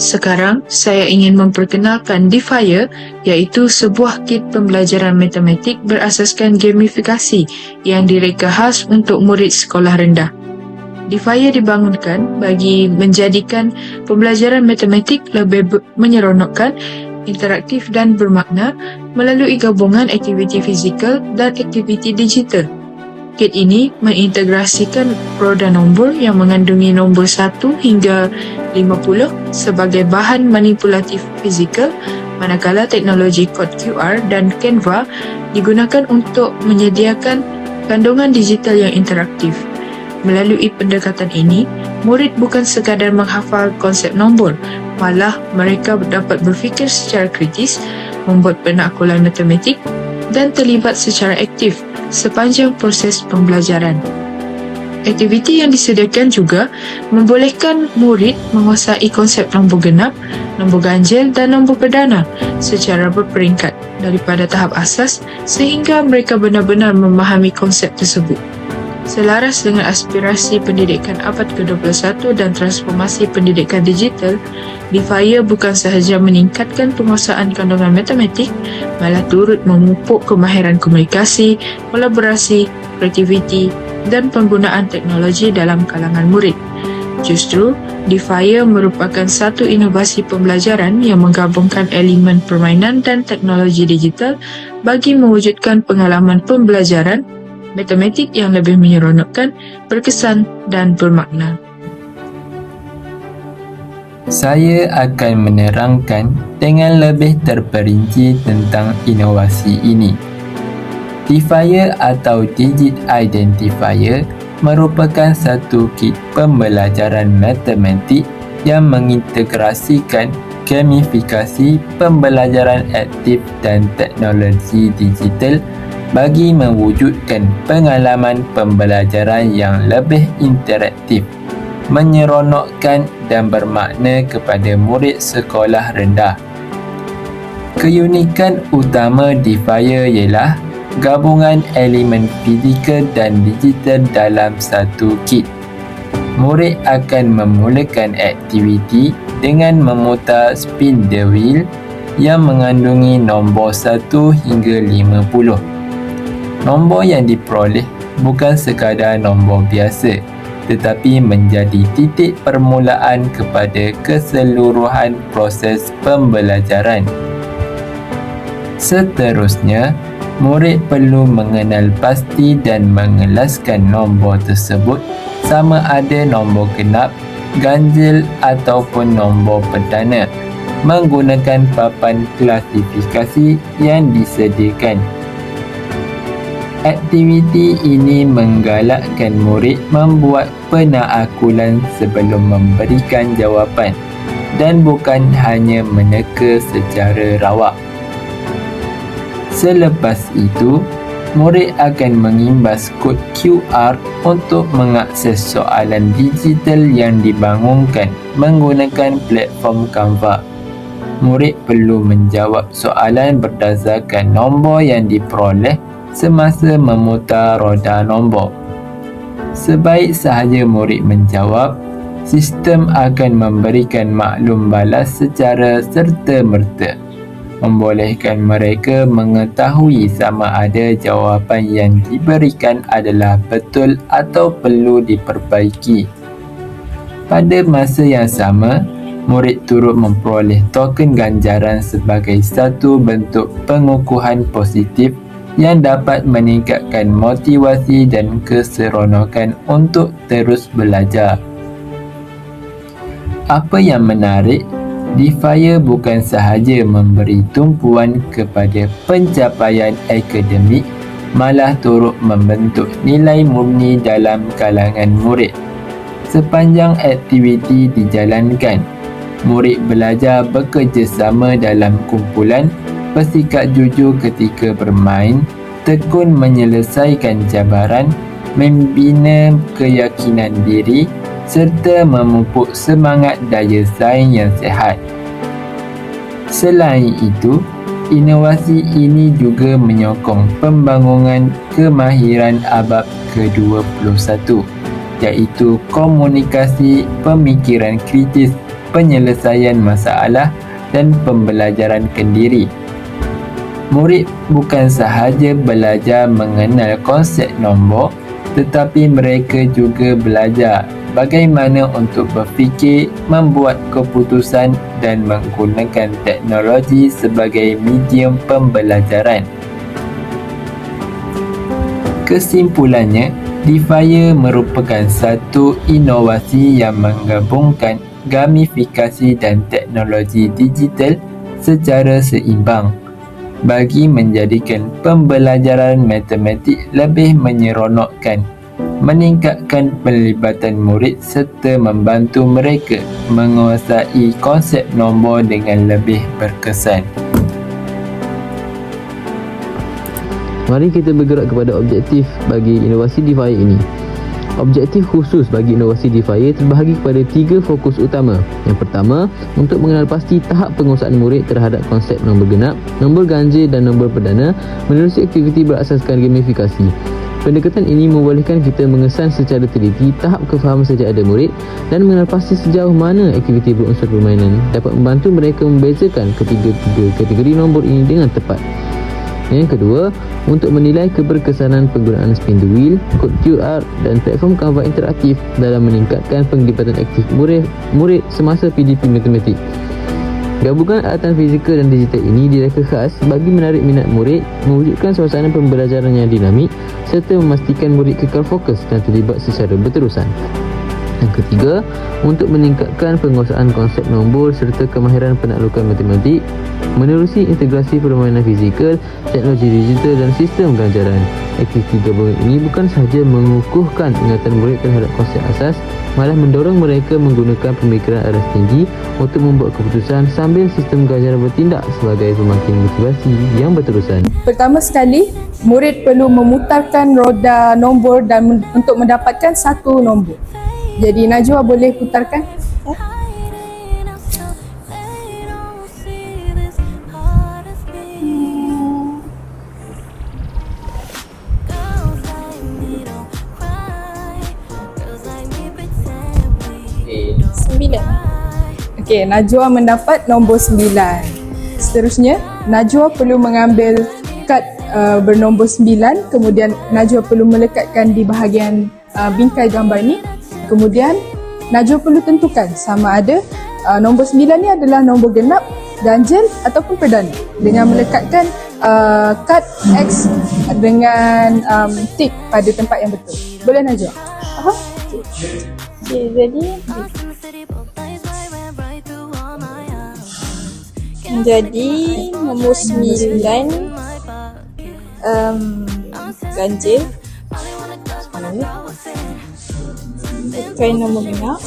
Sekarang, saya ingin memperkenalkan Defier, iaitu sebuah kit pembelajaran matematik berasaskan gamifikasi yang direka khas untuk murid sekolah rendah. Defier dibangunkan bagi menjadikan pembelajaran matematik lebih menyeronokkan, interaktif dan bermakna melalui gabungan aktiviti fizikal dan aktiviti digital. Kit ini mengintegrasikan roda nombor yang mengandungi nombor 1 hingga 50 sebagai bahan manipulatif fizikal, manakala teknologi kod QR dan Canva digunakan untuk menyediakan kandungan digital yang interaktif. Melalui pendekatan ini, murid bukan sekadar menghafal konsep nombor, malah mereka dapat berfikir secara kritis, membuat penaklukan matematik dan terlibat secara aktif sepanjang proses pembelajaran. Aktiviti yang disediakan juga membolehkan murid menguasai konsep nombor genap, nombor ganjil dan nombor perdana secara berperingkat daripada tahap asas sehingga mereka benar-benar memahami konsep tersebut. Selaras dengan aspirasi pendidikan abad ke-21 dan transformasi pendidikan digital, Defier bukan sahaja meningkatkan penguasaan kandungan matematik, malah turut memupuk kemahiran komunikasi, kolaborasi, kreativiti dan penggunaan teknologi dalam kalangan murid. Justru, Defier merupakan satu inovasi pembelajaran yang menggabungkan elemen permainan dan teknologi digital bagi mewujudkan pengalaman pembelajaran matematik yang lebih menyeronokkan, berkesan dan bermakna. Saya akan menerangkan dengan lebih terperinci tentang inovasi ini. Defier atau Digit Identifier merupakan satu kit pembelajaran matematik yang mengintegrasikan gamifikasi pembelajaran aktif dan teknologi digital bagi mewujudkan pengalaman pembelajaran yang lebih interaktif, menyeronokkan dan bermakna kepada murid sekolah rendah. Keunikan utama Defier ialah gabungan elemen fizikal dan digital dalam satu kit. Murid akan memulakan aktiviti dengan memutar spin the wheel yang mengandungi nombor 1 hingga 50. Nombor yang diperoleh bukan sekadar nombor biasa, tetapi menjadi titik permulaan kepada keseluruhan proses pembelajaran. Seterusnya, murid perlu mengenal pasti dan mengelaskan nombor tersebut sama ada nombor genap, ganjil ataupun nombor perdana menggunakan papan klasifikasi yang disediakan. Aktiviti ini menggalakkan murid membuat penaakulan sebelum memberikan jawapan dan bukan hanya meneka secara rawak. Selepas itu, murid akan mengimbas kod QR untuk mengakses soalan digital yang dibangunkan menggunakan platform Canva. Murid perlu menjawab soalan berdasarkan nombor yang diperoleh semasa memutar roda nombor. Sebaik sahaja murid menjawab, sistem akan memberikan maklum balas secara serta-merta, membolehkan mereka mengetahui sama ada jawapan yang diberikan adalah betul atau perlu diperbaiki. Pada masa yang sama, murid turut memperoleh token ganjaran sebagai satu bentuk pengukuhan positif yang dapat meningkatkan motivasi dan keseronokan untuk terus belajar. Apa yang menarik, Defier bukan sahaja memberi tumpuan kepada pencapaian akademik, malah turut membentuk nilai murni dalam kalangan murid. Sepanjang aktiviti dijalankan, murid belajar bekerjasama dalam kumpulan, bersikap jujur ketika bermain, tekun menyelesaikan cabaran, membina keyakinan diri serta memupuk semangat daya saing yang sihat. Selain itu, inovasi ini juga menyokong pembangunan kemahiran abad ke-21, iaitu komunikasi, pemikiran kritis, penyelesaian masalah dan pembelajaran kendiri. Murid bukan sahaja belajar mengenal konsep nombor, tetapi mereka juga belajar bagaimana untuk berfikir, membuat keputusan dan menggunakan teknologi sebagai medium pembelajaran. Kesimpulannya, Defier merupakan satu inovasi yang menggabungkan gamifikasi dan teknologi digital secara seimbang bagi menjadikan pembelajaran matematik lebih menyeronokkan, meningkatkan pelibatan murid serta membantu mereka menguasai konsep nombor dengan lebih berkesan. Mari kita bergerak kepada objektif bagi inovasi Defier ini. Objektif khusus bagi inovasi Defier terbahagi kepada 3 fokus utama. Yang pertama, untuk mengenal pasti tahap penguasaan murid terhadap konsep nombor genap, nombor ganjil dan nombor perdana menerusi aktiviti berasaskan gamifikasi. Pendekatan ini membolehkan kita mengesan secara teliti tahap kefahaman sejak ada murid dan mengenal pasti sejauh mana aktiviti berunsur permainan dapat membantu mereka membezakan ketiga-tiga kategori nombor ini dengan tepat. Yang kedua, untuk menilai keberkesanan penggunaan spin the wheel, kod QR dan platform Canva interaktif dalam meningkatkan penglibatan aktif murid semasa PDP matematik. Gabungan alatan fizikal dan digital ini direka khas bagi menarik minat murid, mewujudkan suasana pembelajaran yang dinamik serta memastikan murid kekal fokus dan terlibat secara berterusan. Yang ketiga, untuk meningkatkan penguasaan konsep nombor serta kemahiran penaklukan matematik menerusi integrasi permainan fizikal, teknologi digital dan sistem ganjaran. Aktiviti gabungan ini bukan sahaja mengukuhkan ingatan murid terhadap konsep asas, malah mendorong mereka menggunakan pemikiran aras tinggi untuk membuat keputusan sambil sistem ganjaran bertindak sebagai pemakin motivasi yang berterusan. Pertama sekali, murid perlu memutarkan roda nombor dan untuk mendapatkan satu nombor. Jadi Najwa boleh putarkan? Okey, Najwa mendapat nombor 9. Seterusnya, Najwa perlu mengambil kad bernombor 9, kemudian Najwa perlu melekatkan di bahagian bingkai gambar ni. Kemudian Najwa perlu tentukan sama ada nombor 9 ni adalah nombor genap, ganjil ataupun perdana dengan melekatkan kad X dengan tik pada tempat yang betul. Boleh Najwa? Okay, jadi nombor 9 ganjil, bukan nombor genap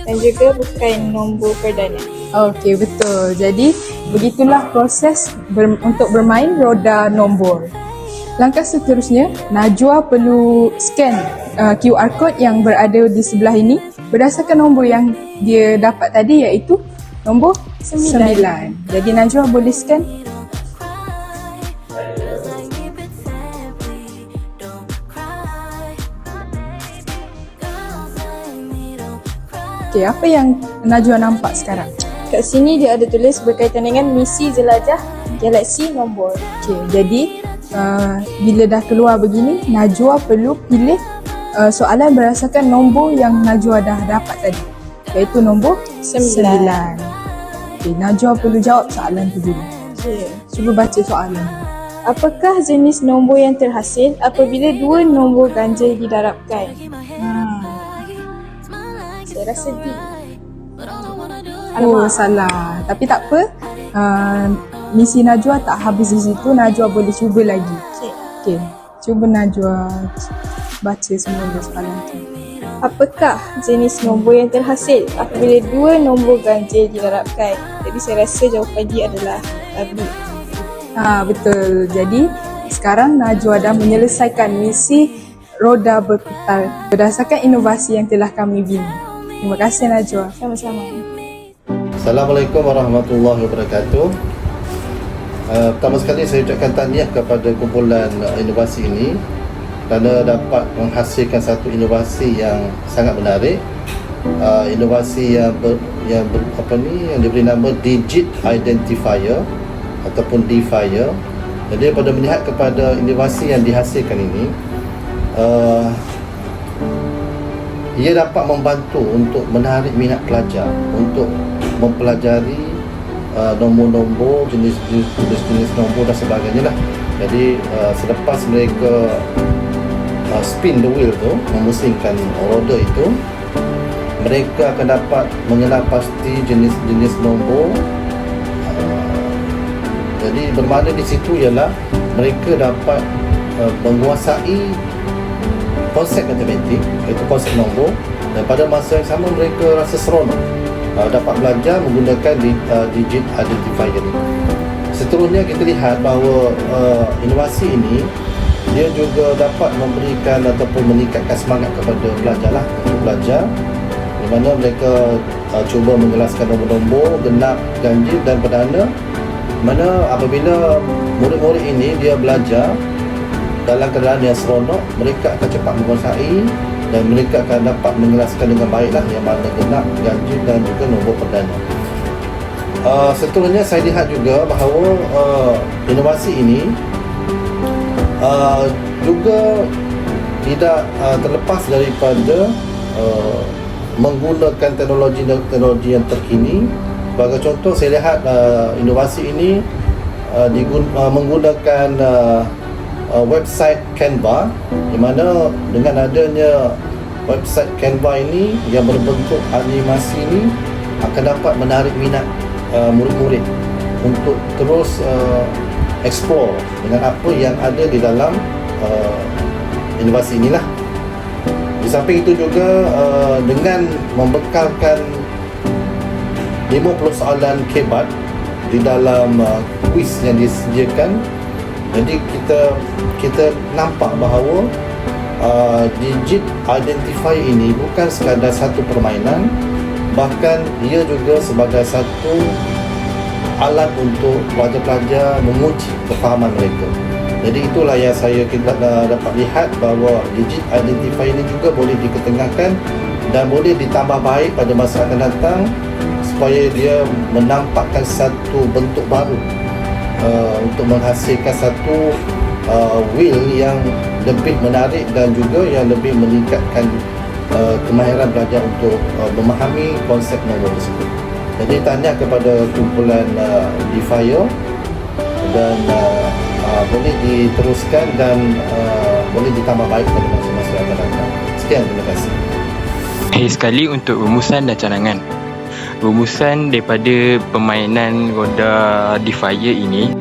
dan juga bukan nombor perdana. Okey, betul. Jadi begitulah proses untuk bermain roda nombor. Langkah seterusnya, Najwa perlu scan QR code yang berada di sebelah ini berdasarkan nombor yang dia dapat tadi, iaitu nombor 9. Jadi Najwa boleh scan. Okey, apa yang Najwa nampak sekarang? Kat sini dia ada tulis berkaitan dengan misi jelajah galaksi nombor. Okey, jadi bila dah keluar begini, Najwa perlu pilih soalan berdasarkan nombor yang Najwa dah dapat tadi, iaitu nombor 9. Okey, Najwa perlu jawab soalan tu dulu. Okay. Cuba baca soalan dulu. Apakah jenis nombor yang terhasil apabila dua nombor ganjil didarabkan? Saya rasa D. Oh, salah. Tapi tak apa. Misi Najwa tak habis di situ. Najwa boleh cuba lagi. Okey. Cuba Najwa baca semula soalan tu. Apakah jenis nombor yang terhasil apabila dua nombor ganjil didarabkan? Jadi saya rasa jawapan D adalah B. Betul. Jadi sekarang Najwa dah menyelesaikan misi roda berputar berdasarkan inovasi yang telah kami bina. Terima kasih Najwa. Sama-sama. Assalamualaikum warahmatullahi wabarakatuh. Pertama sekali saya ucapkan tahniah kepada kumpulan inovasi ini kerana dapat menghasilkan satu inovasi yang sangat menarik inovasi yang diberi nama Digit Identifier ataupun DIFIer. Jadi pada melihat kepada inovasi yang dihasilkan ini, ia dapat membantu untuk menarik minat pelajar untuk mempelajari nombor-nombor, jenis-jenis nombor dan sebagainya lah. Jadi selepas mereka spin the wheel tu, memusingkan roda itu, mereka akan dapat mengenal pasti jenis-jenis nombor. Jadi bermakna di situ ialah mereka dapat menguasai konsep matematik, iaitu konsep nombor, dan pada masa yang sama mereka rasa seronok dapat belajar menggunakan digit identifier ini. Seterusnya kita lihat bahawa inovasi ini dia juga dapat memberikan ataupun meningkatkan semangat kepada pelajar lah untuk belajar, di mana mereka cuba menjelaskan nombor-nombor genap, ganjil dan perdana, mana apabila murid-murid ini dia belajar dalam keadaan yang seronok, mereka akan cepat menguasai dan mereka akan dapat menjelaskan dengan baiklah yang mana genap, ganjil dan juga nombor perdana. Seterusnya saya lihat juga bahawa inovasi ini juga tidak terlepas daripada menggunakan teknologi yang terkini. Sebagai contoh, saya lihat inovasi ini menggunakan website Canva, di mana dengan adanya website Canva ini yang berbentuk animasi ini akan dapat menarik minat murid-murid untuk terus explore dengan apa yang ada di dalam inovasi inilah. Di samping itu juga dengan membekalkan 50 soalan kebat di dalam kuis yang disediakan, jadi kita nampak bahawa digit identifier ini bukan sekadar satu permainan, bahkan ia juga sebagai satu alat untuk pelajar-pelajar menguji kefahaman mereka. Jadi itulah yang kita dapat lihat bahawa digit identifier ini juga boleh diketengahkan dan boleh ditambah baik pada masa akan datang supaya dia menampakkan satu bentuk baru untuk menghasilkan satu wheel yang lebih menarik dan juga yang lebih meningkatkan kemahiran pelajar untuk memahami konsep nombor tersebut. Jadi tahniah kepada kumpulan DIFIer dan boleh diteruskan dan boleh ditambah baik pada masa-masa yang akan datang. Sekian, terima kasih. Sekali untuk rumusan dan cadangan. Rumusan daripada permainan roda DIFIer ini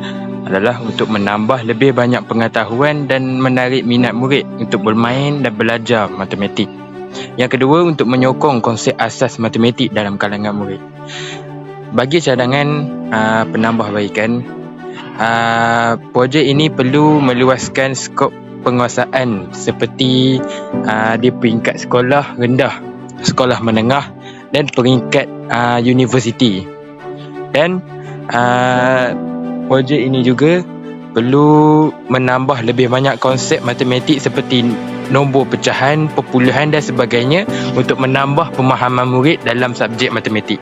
adalah untuk menambah lebih banyak pengetahuan dan menarik minat murid untuk bermain dan belajar matematik. Yang kedua, untuk menyokong konsep asas matematik dalam kalangan murid. Bagi cadangan penambahbaikan, projek ini perlu meluaskan skop penguasaan seperti di peringkat sekolah rendah, sekolah menengah dan peringkat universiti. Dan projek ini juga perlu menambah lebih banyak konsep matematik seperti nombor pecahan, perpuluhan dan sebagainya untuk menambah pemahaman murid dalam subjek matematik.